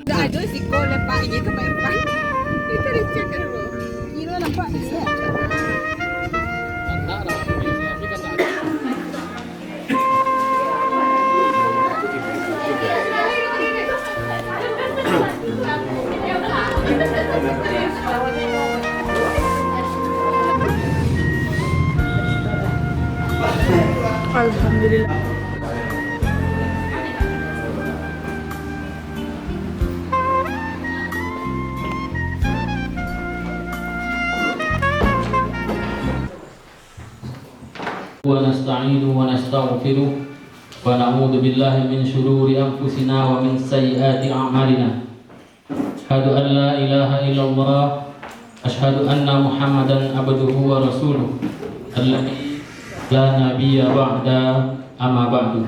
Udah ada sih kok lepak ini ke Pak. Kita dicek dulu. Kira nampak dia. Alhamdulillah. ونستعين ونستغفره ونعوذ بالله من شرور أنفسنا ومن سيئات أعمالنا أشهد أن لا إله إلا الله أشهد أن محمدا عبده ورسوله الذي لا نبي بعد أما بعد.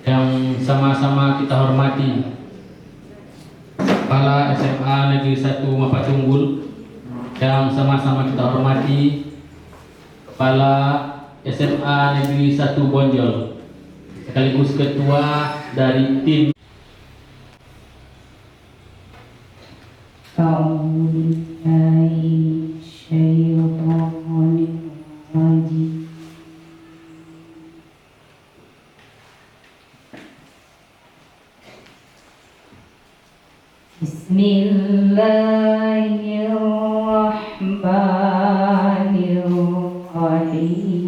Yang sama-sama kita hormati Kepala SMA Negeri 1 Mapatunggul, yang sama-sama kita hormati Kepala SMA Negeri 1 Bonjol, sekaligus ketua dari tim Bismillahirrahmanirrahim.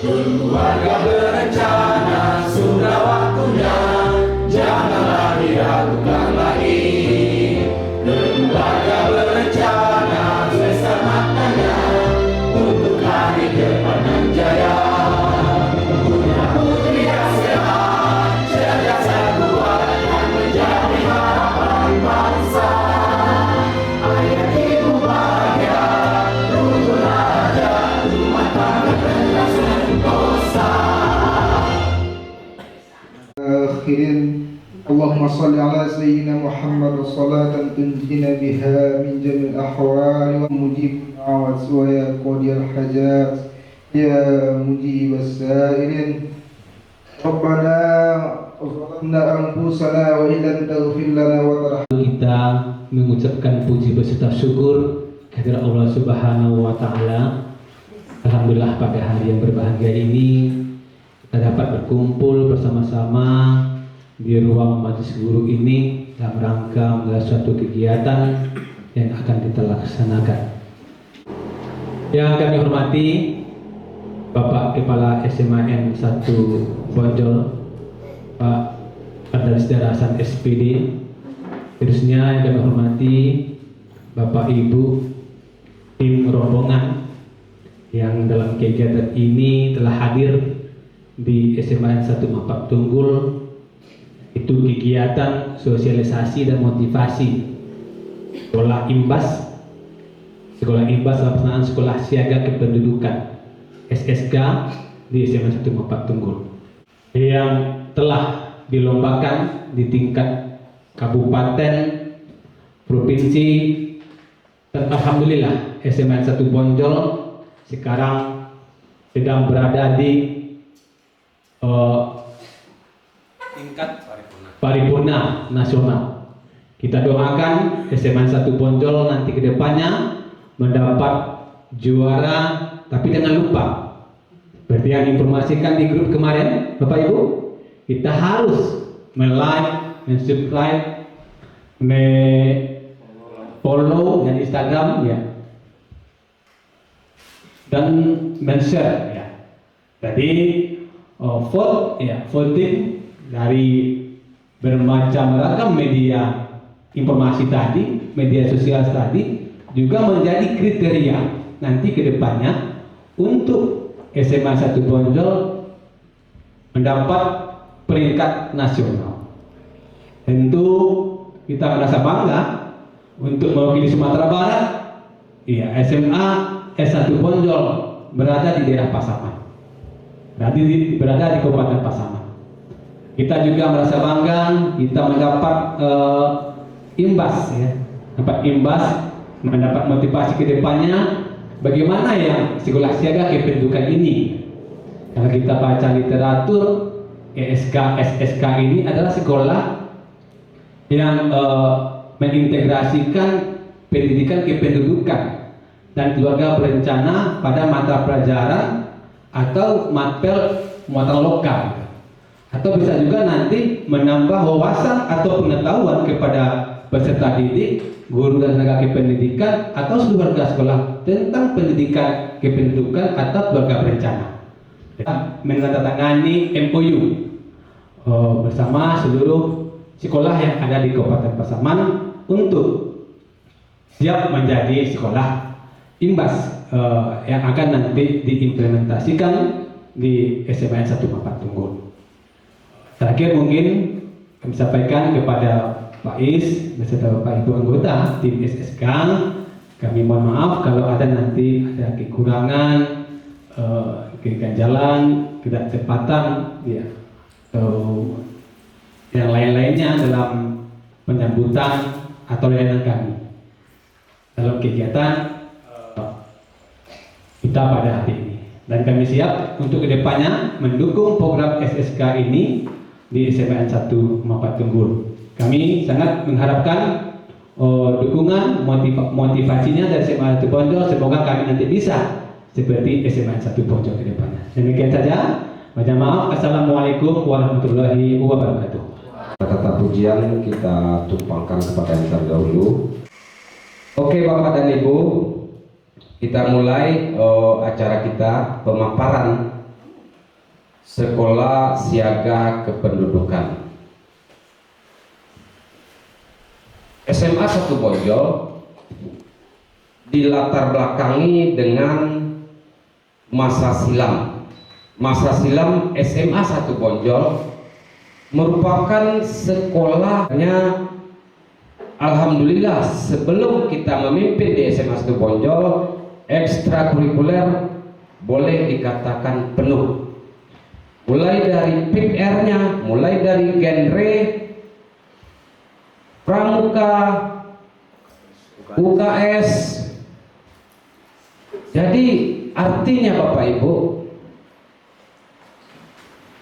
Keluarga berencana, sudah waktunya, janganlah diragukan lagi. Keluarga berencana, besar maknanya, untuk hari depan yang jaya. Punya putri yang sehat, cerdas dan kuat, yang menjadi harapan bangsa. Ayah ibu bahagia, rukun ada, rumah tangga tenang sentosa. آخرين اللهم صل على سيدنا محمد صلاة تنجينا بها من جميع الأحوال ومجيب الدعوات ويا قاضي الحاجات يا مجيب السائلين ربنا ظلمنا أنفسنا وإن لم تغفر لنا وترحمنا. Kita mengucapkan puji beserta syukur kehadirat Allah Subhanahu wa taala. Alhamdulillah pada hari yang berbahagia ini kita dapat berkumpul bersama-sama di ruang majelis guru ini dalam rangka menggelar suatu kegiatan yang akan kita laksanakan. Yang kami hormati Bapak Kepala SMA N1 Bonjol, Pak Andalis Darasan SPD, terusnya yang kami hormati Bapak Ibu tim rombongan yang dalam kegiatan ini telah hadir di SMA 1 Mapak Tunggul. Itu kegiatan sosialisasi dan motivasi sekolah imbas pelaksanaan sekolah siaga kependudukan SSK di SMA 1 Mapak Tunggul yang telah dilombakan di tingkat kabupaten, provinsi, dan alhamdulillah SMA 1 Bonjol sekarang sedang berada di tingkat paripurna nasional. Kita doakan SMA 1 Bonjol nanti ke depannya mendapat juara, tapi jangan lupa seperti yang informasikan di grup kemarin Bapak Ibu, kita harus like, subscribe, follow yang Instagram ya, dan share ya. Jadi voting dari bermacam ragam media informasi tadi, media sosial tadi juga menjadi kriteria nanti ke depannya untuk SMA 1 Bonjol mendapat peringkat nasional. Tentu kita merasa bangga untuk mewakili Sumatera Barat. Iya, SMA S1 Bonjol berada di daerah Pasaman. Berada di Kabupaten Pasaman. Kita juga merasa bangga kita mendapat imbas ya. Mendapat motivasi ke depannya bagaimana yang sekolah siaga kependudukan ini. Kalau kita baca literatur SSK ini adalah sekolah yang mengintegrasikan pendidikan kependudukan dan keluarga berencana pada mata pelajaran atau matpel muatan lokal, atau bisa juga nanti menambah wawasan atau pengetahuan kepada peserta didik, guru dan tenaga kependidikan atau seluruh warga sekolah tentang pendidikan kependudukan atau keluarga berencana. Menandatangani MOU bersama seluruh sekolah yang ada di Kabupaten Pasaman untuk siap menjadi sekolah imbas yang akan nanti diimplementasikan di SMA 1 Mapak Tunggul. Terakhir mungkin kami sampaikan kepada Pak Is beserta Bapak Ibu anggota tim SSK, kami mohon maaf kalau ada nanti ada kekurangan, keganjalan, ketepatan, ya, atau yang lain-lainnya dalam penyambutan atau layanan kami dalam kegiatan kita pada hari ini. Dan kami siap untuk kedepannya mendukung program SSK ini di SMA 1 Mapak Tunggul. Kami sangat mengharapkan dukungan motivasinya dari SMA 1 Bonjol. Semoga kami nanti bisa seperti SMA 1 Bonjol ke depannya. Demikian saja. Mohon maaf. Assalamualaikum warahmatullahi wabarakatuh. Kata pujian kita tumpangkan kepada yang terdahulu. Oke Bapak dan Ibu, kita mulai acara kita pemaparan sekolah siaga kependudukan. SMA 1 Bonjol dilatar belakangi dengan masa silam. Masa silam SMA 1 Bonjol merupakan sekolahnya, alhamdulillah sebelum kita memimpin di SMA 1 Bonjol, ekstrakurikuler boleh dikatakan penuh. Mulai dari PIPR-nya, mulai dari genre pramuka, UKS. Jadi artinya Bapak Ibu,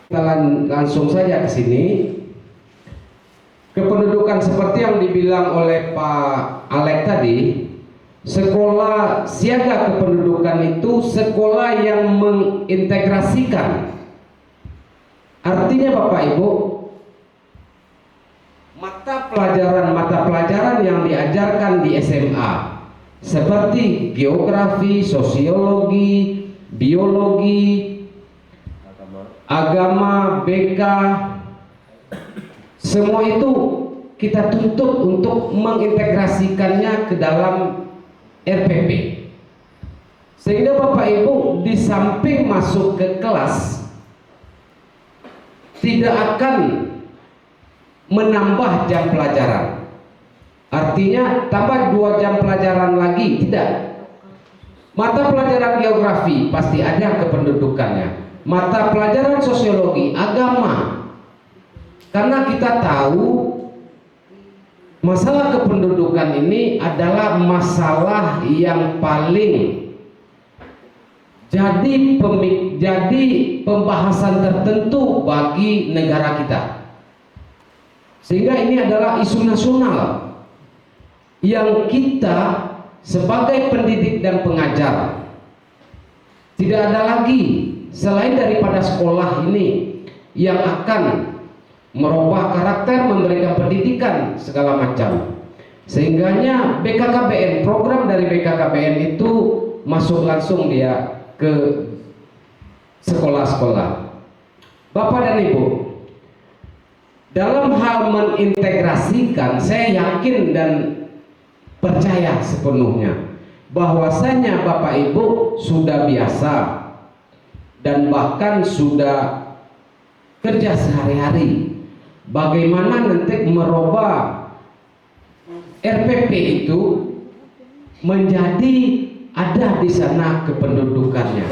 kita langsung saja ke sini. Kependudukan seperti yang dibilang oleh Pak Alek tadi, sekolah siaga kependudukan itu sekolah yang mengintegrasikan. Artinya Bapak Ibu, mata pelajaran yang diajarkan di SMA seperti geografi, sosiologi, biologi, agama, BK, semua itu kita tuntut untuk mengintegrasikannya ke dalam RPP, sehingga Bapak Ibu di samping masuk ke kelas tidak akan menambah jam pelajaran. Artinya tambah 2 jam pelajaran lagi, tidak. Mata pelajaran geografi pasti ada kependudukannya. Mata pelajaran sosiologi, agama. Karena kita tahu masalah kependudukan ini adalah masalah yang paling jadi pembahasan tertentu bagi negara kita. Sehingga ini adalah isu nasional yang kita sebagai pendidik dan pengajar tidak ada lagi selain daripada sekolah ini yang akan merubah karakter, memberikan pendidikan segala macam. Sehingganya BKKBN, program dari BKKBN itu masuk langsung dia ke sekolah-sekolah. Bapak dan Ibu, dalam hal mengintegrasikan, saya yakin dan percaya sepenuhnya bahwasanya Bapak Ibu sudah biasa dan bahkan sudah kerja sehari-hari bagaimana nanti merubah RPP itu menjadi ada di sana kependudukannya.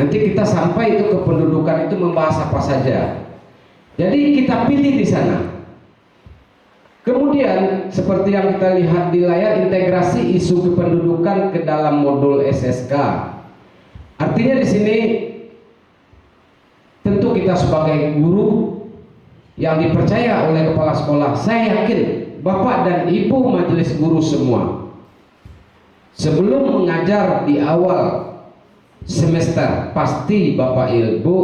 Nanti kita sampai itu kependudukan itu membahas apa saja. Jadi kita pilih di sana. Kemudian seperti yang kita lihat di layar, integrasi isu kependudukan ke dalam modul SSK. Artinya di sini tentu kita sebagai guru yang dipercaya oleh kepala sekolah, saya yakin Bapak dan Ibu majelis guru semua sebelum mengajar di awal semester pasti Bapak Ibu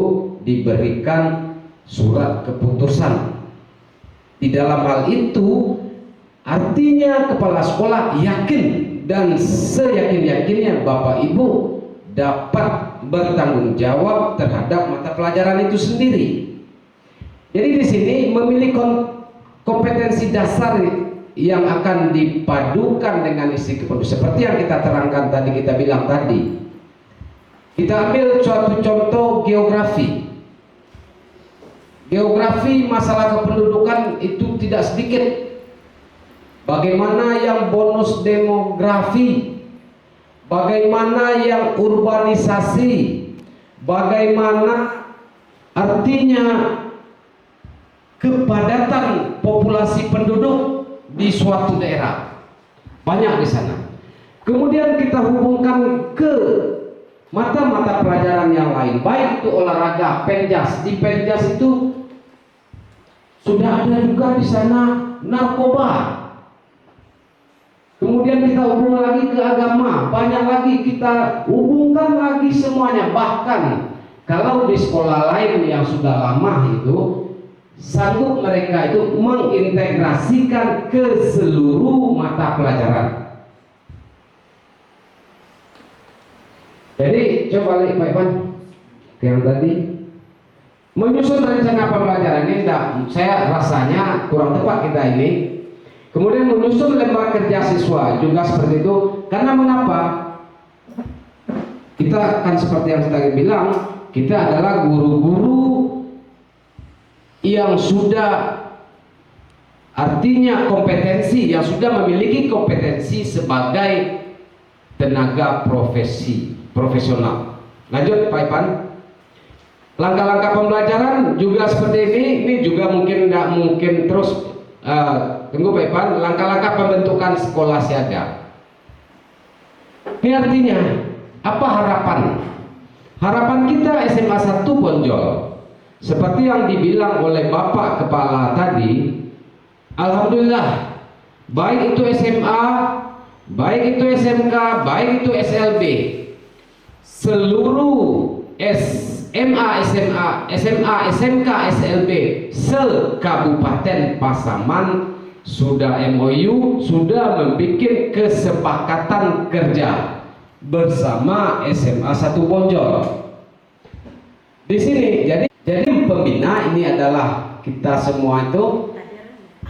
diberikan surat keputusan. Di dalam hal itu artinya kepala sekolah yakin dan seyakin-yakinnya Bapak Ibu dapat bertanggung jawab terhadap mata pelajaran itu sendiri. Jadi di sini memilih kompetensi dasar yang akan dipadukan dengan isi kependudukan seperti yang kita terangkan tadi, kita bilang tadi. Kita ambil suatu contoh geografi. Geografi masalah kependudukan itu tidak sedikit. Bagaimana yang bonus demografi, bagaimana yang urbanisasi, bagaimana artinya kepadatan populasi penduduk di suatu daerah, banyak di sana. Kemudian kita hubungkan ke mata-mata pelajaran yang lain, baik itu olahraga, penjas. Di penjas itu sudah ada juga di sana narkoba. Kemudian kita hubung lagi ke agama, banyak lagi kita hubungkan lagi semuanya. Bahkan kalau di sekolah lain yang sudah lama itu sanggup mereka itu mengintegrasikan ke seluruh mata pelajaran. Jadi coba lihat Pak Iwan yang tadi menyusun rencana pembelajaran ini, saya rasanya kurang tepat kita ini. Kemudian menyusun lembar kerja siswa juga seperti itu. Karena mengapa? Kita kan seperti yang saya bilang, kita adalah guru-guru yang sudah artinya kompetensi, yang sudah memiliki kompetensi sebagai tenaga profesional. Lanjut Pak Ipan. Langkah-langkah pembelajaran juga seperti ini juga mungkin tidak mungkin terus. Tunggu Pak Ipan. Langkah-langkah pembentukan sekolah siaga. Ini artinya apa harapan? Harapan kita SMA 1 Bonjol, seperti yang dibilang oleh Bapak Kepala tadi, alhamdulillah, baik itu SMA, baik itu SMK, baik itu SLB, seluruh SMA, SMK, SLB se-Kabupaten Pasaman sudah MOU, sudah membuat kesepakatan kerja bersama SMA 1 Bonjol. Di sini jadi pembina ini adalah kita semua itu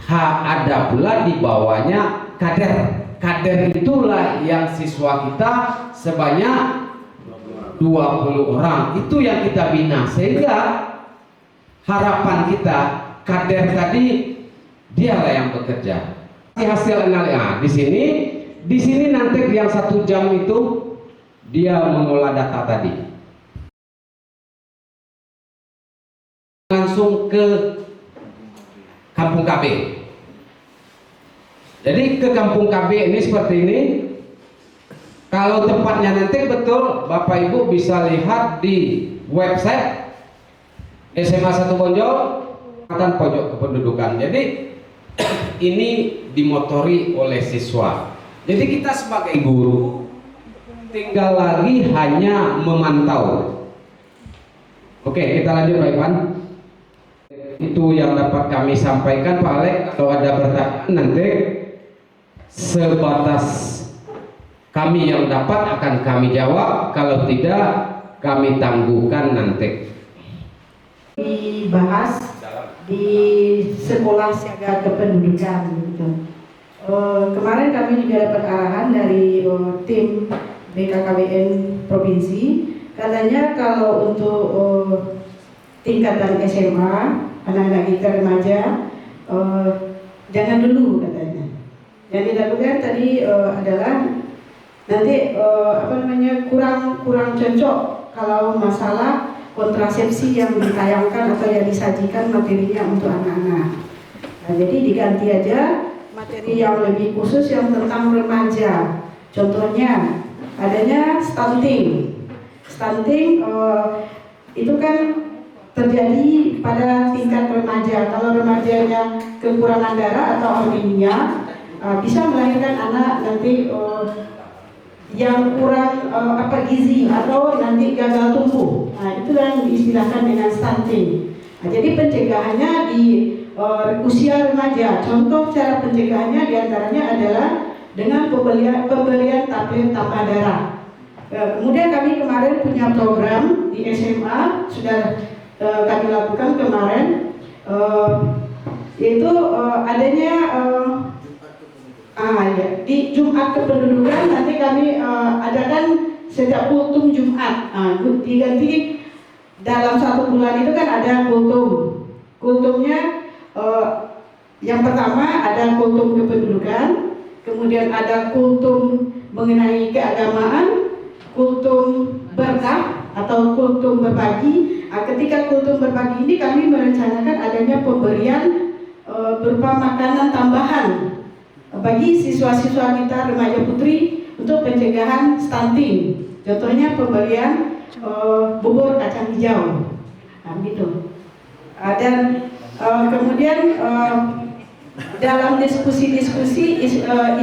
ada pula di bawahnya kader. Kader itulah yang siswa kita sebanyak 20 orang itu yang kita bina, sehingga harapan kita kader tadi dialah yang bekerja. Hasil analisa di sini nanti yang 1 jam itu dia mengolah data tadi, langsung ke Kampung KB. Jadi ke Kampung KB ini seperti ini. Kalau tempatnya nanti betul, Bapak Ibu bisa lihat di website SMA 1 Bonjol, Kecamatan Pojok Kependudukan. Jadi ini dimotori oleh siswa. Jadi kita sebagai guru tinggal lagi hanya memantau. Oke, kita lanjut Pak Ivan. Itu yang dapat kami sampaikan Pak Alek. Kalau ada pertanyaan nanti sebatas kami yang dapat akan kami jawab, kalau tidak kami tangguhkan nanti. Dibahas di sekolah siaga kependudukan gitu. Kemarin kami juga dapat arahan dari tim BKKBN provinsi, katanya kalau untuk tingkatan SMA anak-anak kita remaja jangan dulu katanya. Yang dilakukan tadi adalah nanti kurang cocok kalau masalah kontrasepsi yang ditayangkan atau yang disajikan materinya untuk anak-anak. Nah, jadi diganti aja materi yang lebih khusus yang tentang remaja. Contohnya adanya stunting. Stunting itu kan terjadi pada tingkat remaja. Kalau remajanya kekurangan darah atau anemia, bisa melahirkan anak nanti yang kurang gizi atau nanti gagal tumbuh. Nah, itu yang diistilahkan dengan stunting. Nah, jadi pencegahannya di usia remaja. Contoh cara pencegahannya diantaranya adalah dengan pemberian tablet tambah darah. Kemudian kami kemarin punya program di SMA sudah kami lakukan kemarin, yaitu adanya di Jumat Kependudukan nanti kami adakan setiap kultum Jumat. Diganti dalam 1 bulan itu kan ada kultum. Kultumnya yang pertama ada kultum kependudukan, kemudian ada kultum mengenai keagamaan, kultum berkah atau kultum berbagi. Ketika kultum berbagi ini kami merencanakan adanya pemberian berupa makanan tambahan bagi siswa-siswa kita remaja putri untuk pencegahan stunting. Contohnya pemberian bubur kacang hijau, gitu. Dan kemudian dalam diskusi-diskusi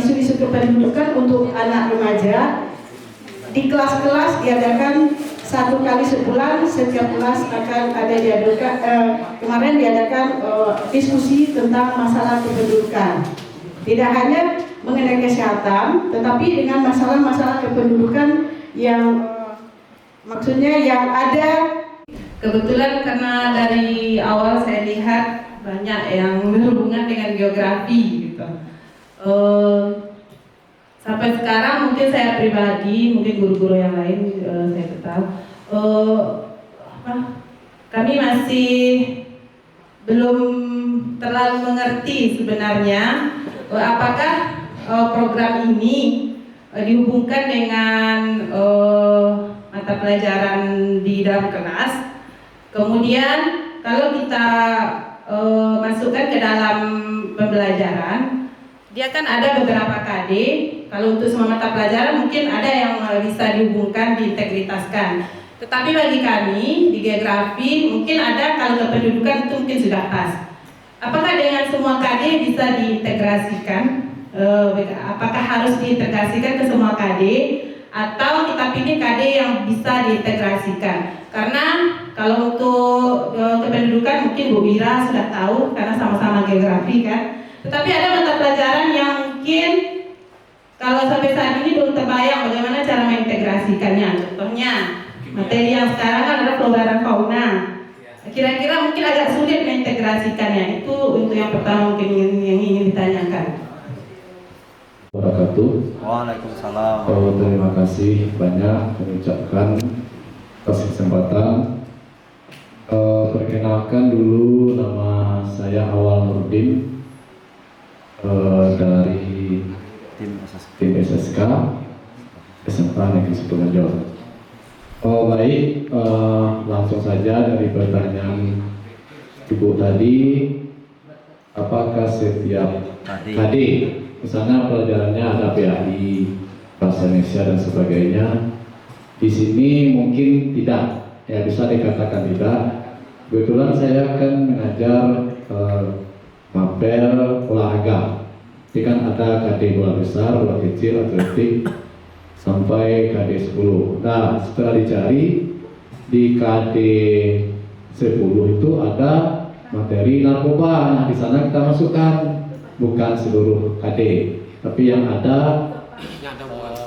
isu-isu kependudukan untuk anak remaja di kelas-kelas diadakan 1 kali sebulan, setiap kelas akan ada diadakan kemarin diadakan diskusi tentang masalah kependudukan. Tidak hanya mengenai kesehatan, tetapi dengan masalah-masalah kependudukan yang maksudnya yang ada. Kebetulan karena dari awal saya lihat banyak yang berhubungan dengan geografi gitu. Sampai sekarang mungkin saya pribadi, mungkin guru-guru yang lain saya ketahui, kami masih belum terlalu mengerti sebenarnya apakah program ini dihubungkan dengan mata pelajaran di dalam kelas. Kemudian kalau kita masukkan ke dalam pembelajaran, dia kan ada beberapa KD. Kalau untuk semua mata pelajaran mungkin ada yang bisa dihubungkan, diintegritaskan. Tetapi bagi kami di geografi mungkin ada, kalau kependudukan itu mungkin sudah pas. Apakah dengan semua KD bisa diintegrasikan? Apakah harus diintegrasikan ke semua KD? Atau kita pilih KD yang bisa diintegrasikan? Karena kalau untuk kependudukan mungkin Bu Wira sudah tahu karena sama-sama geografi kan. Tetapi ada mata pelajaran yang mungkin kalau sampai saat ini belum terbayang bagaimana cara mengintegrasikannya. Contohnya materi yang sekarang kan ada flora dan fauna. Kira-kira mungkin agak sulit mengintegrasikannya. Itu untuk yang pertama mungkin yang ingin ditanyakan. Wabarakatuh. Waalaikumsalam. Terima kasih banyak kami ucapkan atas kesempatan. Perkenalkan dulu, nama saya Awal Nurdin dari tim SSK SMK Negeri Sidoarjo. Baik, langsung saja dari pertanyaan Ibu tadi, apakah setiap KD, misalnya pelajarannya ada PAI, Bahasa Indonesia dan sebagainya, di sini mungkin tidak, ya bisa dikatakan tidak. Kebetulan saya akan mengajar mapel olahraga. Jadi kan ada KD bola besar, bola kecil, atletik, sampai KD 10. Nah, setelah dicari di KD 10 itu ada materi narkoba. Nah, di sana kita masukkan, bukan seluruh KD, tapi yang ada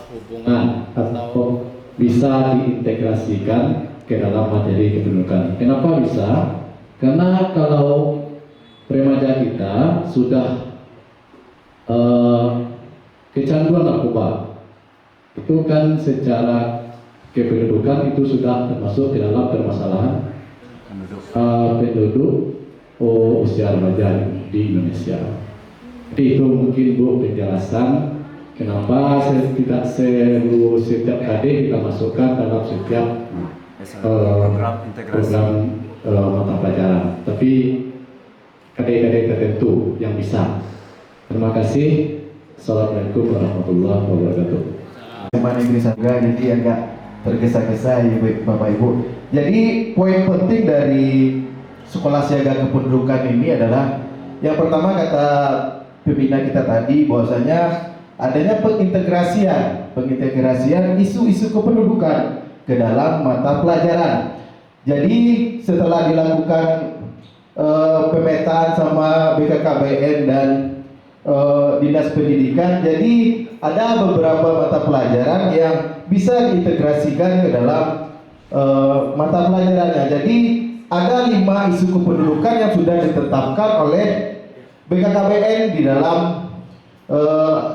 hubungan atau bisa diintegrasikan ke dalam materi kependudukan. Kenapa bisa? Karena kalau remaja kita sudah kecanduan narkoba, itu kan secara kependudukan itu sudah termasuk ke dalam permasalahan penduduk usia remaja di Indonesia. Jadi itu mungkin Bu penjelasan kenapa tidak selalu setiap KD kita masukkan dalam setiap program mata pelajaran, tapi KD-KD tertentu yang bisa. Terima kasih. Assalamualaikum warahmatullahi wabarakatuh. SMA Negeri Sangga, jadi agak tergesa-gesa ya Bapak Ibu. Jadi poin penting dari sekolah siaga kependudukan ini adalah yang pertama kata pembina kita tadi bahwasanya adanya pengintegrasian isu-isu kependudukan ke dalam mata pelajaran. Jadi setelah dilakukan pemetaan sama BKKBN dan Dinas Pendidikan, jadi ada beberapa mata pelajaran yang bisa diintegrasikan ke dalam mata pelajarannya. Jadi ada 5 isu kependudukan yang sudah ditetapkan oleh BKKBN di dalam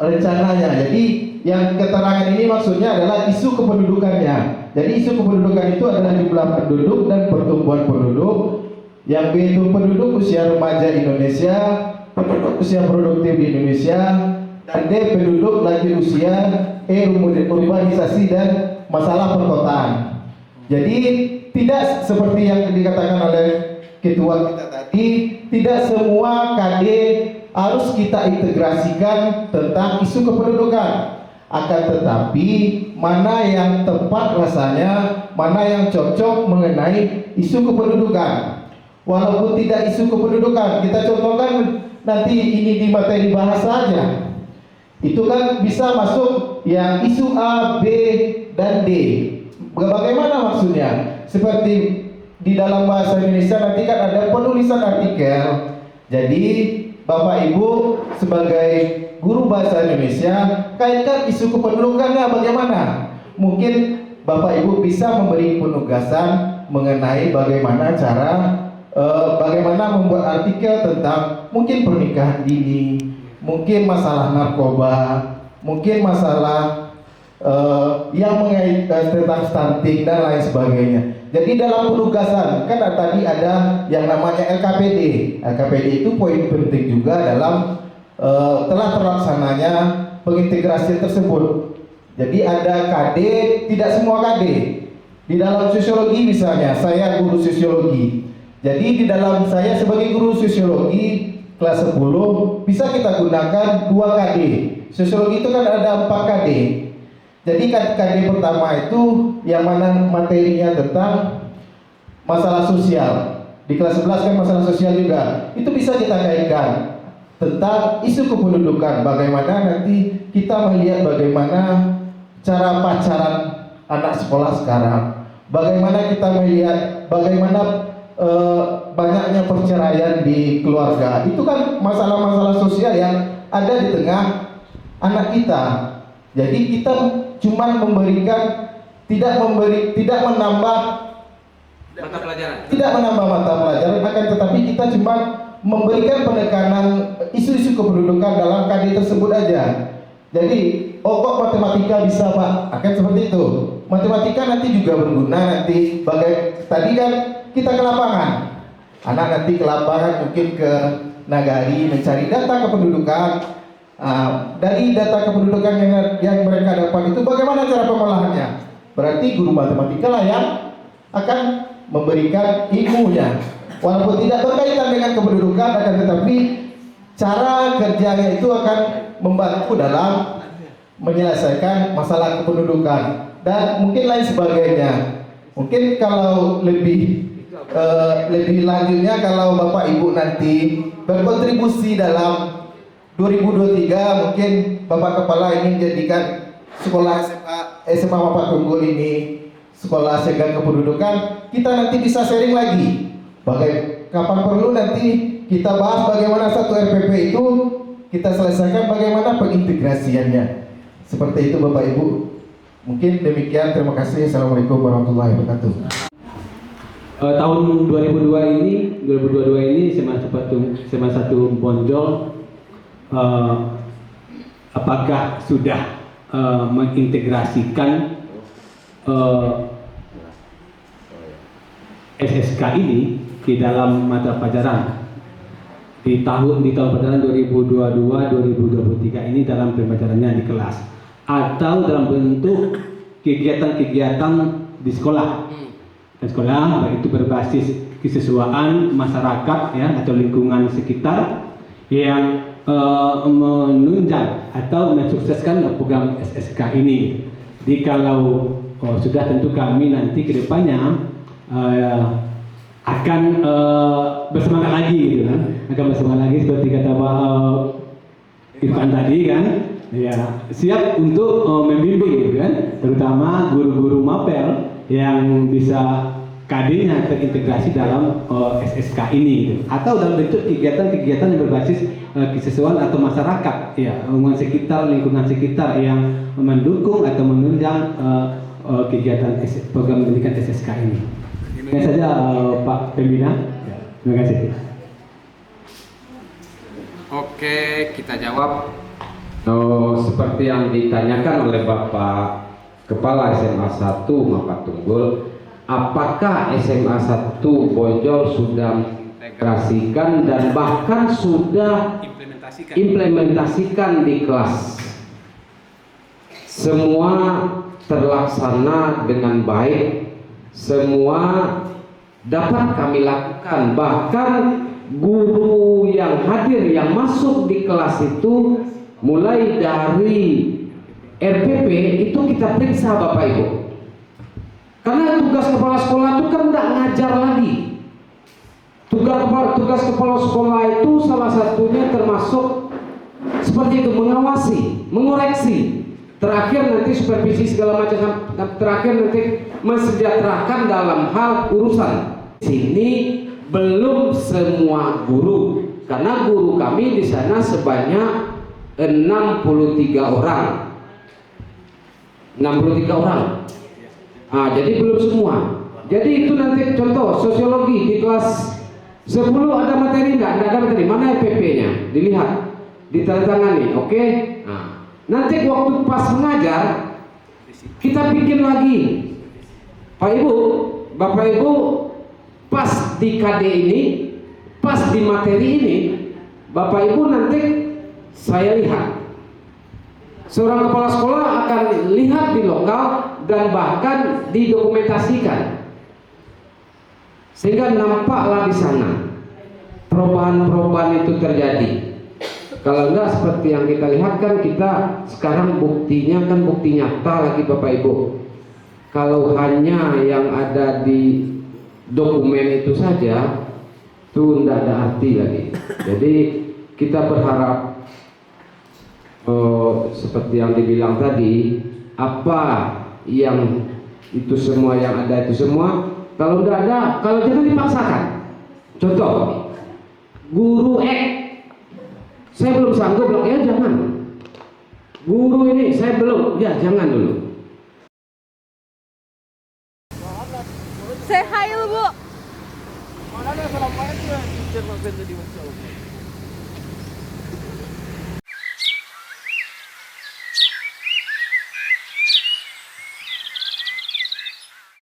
rencananya. Jadi yang keterangan ini maksudnya adalah isu kependudukannya. Jadi isu kependudukan itu adalah jumlah penduduk dan pertumbuhan penduduk. Yang B itu penduduk usia remaja Indonesia, penduduk usia produktif di Indonesia, dan D penduduk lanjut usia, E urbanisasi dan masalah perkotaan. Jadi tidak seperti yang dikatakan oleh ketua kita tadi, tidak semua KD harus kita integrasikan tentang isu kependudukan. Akan tetapi mana yang tepat rasanya, mana yang cocok mengenai isu kependudukan. Walaupun tidak isu kependudukan, kita contohkan nanti ini di materi bahasa saja. Itu kan bisa masuk yang isu A, B, dan D. Bagaimana maksudnya? Seperti di dalam bahasa Indonesia nanti kan ada penulisan artikel. Jadi Bapak Ibu sebagai guru bahasa Indonesia kaitkan isu kependudukannya bagaimana? Mungkin Bapak Ibu bisa memberi penugasan mengenai bagaimana cara bagaimana membuat artikel tentang mungkin pernikahan dini, mungkin masalah narkoba, mungkin masalah yang mengaitkan tentang stunting dan lain sebagainya. Jadi dalam penugasan kan tadi ada yang namanya LKPD. LKPD itu poin penting juga dalam telah terlaksananya pengintegrasian tersebut. Jadi ada KD, tidak semua KD. Di dalam sosiologi misalnya, saya guru sosiologi. Jadi di dalam saya sebagai guru sosiologi kelas 10 bisa kita gunakan 2 KD. Sosiologi itu kan ada 4 KD. Jadi KD pertama itu yang mana materinya tentang masalah sosial. Di kelas 11 kan masalah sosial juga. Itu bisa kita kaitkan tentang isu kependudukan. Bagaimana nanti kita melihat bagaimana cara pacaran anak sekolah sekarang. Bagaimana kita melihat bagaimana banyaknya perceraian di keluarga. Itu kan masalah-masalah sosial yang ada di tengah anak kita. Jadi kita cuma memberikan tidak menambah mata pelajaran. Tidak menambah mata pelajaran, akan tetapi kita cuma memberikan penekanan isu-isu kependudukan dalam KD tersebut aja. Jadi oh kok matematika bisa Pak, akan seperti itu. Matematika nanti juga berguna nanti tadi kan kita ke lapangan, anak nanti ke lapangan mungkin ke nagari mencari data kependudukan. Dari data kependudukan yang mereka dapat itu bagaimana cara pengolahannya? Berarti guru matematika lah yang akan memberikan ilmunya, walaupun tidak berkaitan dengan kependudukan, akan tetapi cara kerjanya itu akan membantu dalam menyelesaikan masalah kependudukan dan mungkin lain sebagainya. Mungkin kalau lebih lanjutnya, kalau Bapak Ibu nanti berkontribusi dalam 2023, mungkin Bapak Kepala ingin jadikan sekolah SMA Bapak Tunggul ini sekolah segala kependudukan, kita nanti bisa sharing lagi. Kapan perlu nanti kita bahas bagaimana satu RPP itu kita selesaikan, bagaimana pengintegrasiannya. Seperti itu Bapak Ibu. Mungkin demikian, terima kasih. Assalamualaikum warahmatullahi wabarakatuh. Tahun 2022 ini SMA 1 Bonjol apakah sudah mengintegrasikan SSK ini di dalam mata pelajaran di tahun pelajaran 2022-2023 ini dalam pembelajarannya di kelas, atau dalam bentuk kegiatan-kegiatan di sekolah. Baik itu berbasis kesesuaian masyarakat ya atau lingkungan sekitar yang menunjang atau mensukseskan program SSK ini. Jadi kalau sudah, tentu kami nanti kedepannya akan bersemangat lagi gitu kan, akan bersemangat lagi seperti kata Pak Irfan tadi kan, ya siap untuk membimbing gitu kan, terutama guru-guru mapel yang bisa KD-nya terintegrasi dalam SSK ini gitu. Atau dalam bentuk kegiatan-kegiatan yang berbasis kesesuaian atau masyarakat ya, lingkungan sekitar yang mendukung atau menunjang kegiatan program pendidikan SSK ini. Terima saja Pak Pembina. Terima kasih. Oke, kita jawab. Seperti yang ditanyakan oleh Bapak Kepala SMA 1 Mapak Tunggul, apakah SMA 1 Bonjol sudah mengintegrasikan dan bahkan sudah implementasikan di kelas? Semua terlaksana dengan baik, semua dapat kami lakukan. Bahkan guru yang hadir, yang masuk di kelas itu, mulai dari RPP itu kita periksa Bapak Ibu. Karena tugas kepala sekolah itu kan tidak ngajar lagi. Tugas kepala sekolah itu salah satunya termasuk seperti itu, mengawasi, mengoreksi. Terakhir nanti supervisi segala macam, terakhir nanti mensejahterakan dalam hal urusan. Sini belum semua guru, karena guru kami di sana sebanyak 63 orang. 63 orang. Jadi belum semua. Jadi itu nanti contoh sosiologi di kelas 10 ada materi enggak? Enggak ada materi. Mana FPP-nya? Dilihat, ditandatangani. Oke? Nanti waktu pas mengajar kita bikin lagi. Pak Ibu, Bapak Ibu, pas di KD ini, pas di materi ini, Bapak Ibu nanti saya lihat. Seorang kepala sekolah akan lihat di lokal dan bahkan didokumentasikan, sehingga nampaklah di sana perubahan-perubahan itu terjadi. Kalau enggak seperti yang kita lihat kan, kita sekarang buktinya kan bukti nyata lagi Bapak Ibu. Kalau hanya yang ada di dokumen itu saja, itu enggak ada arti lagi. Jadi kita berharap seperti yang dibilang tadi, apa yang itu semua yang ada itu semua, kalau enggak ada, kalau jangan dipaksakan. Contoh, guru saya belum sanggup, ya jangan. Guru ini saya belum, ya jangan dulu. Say hi Bu.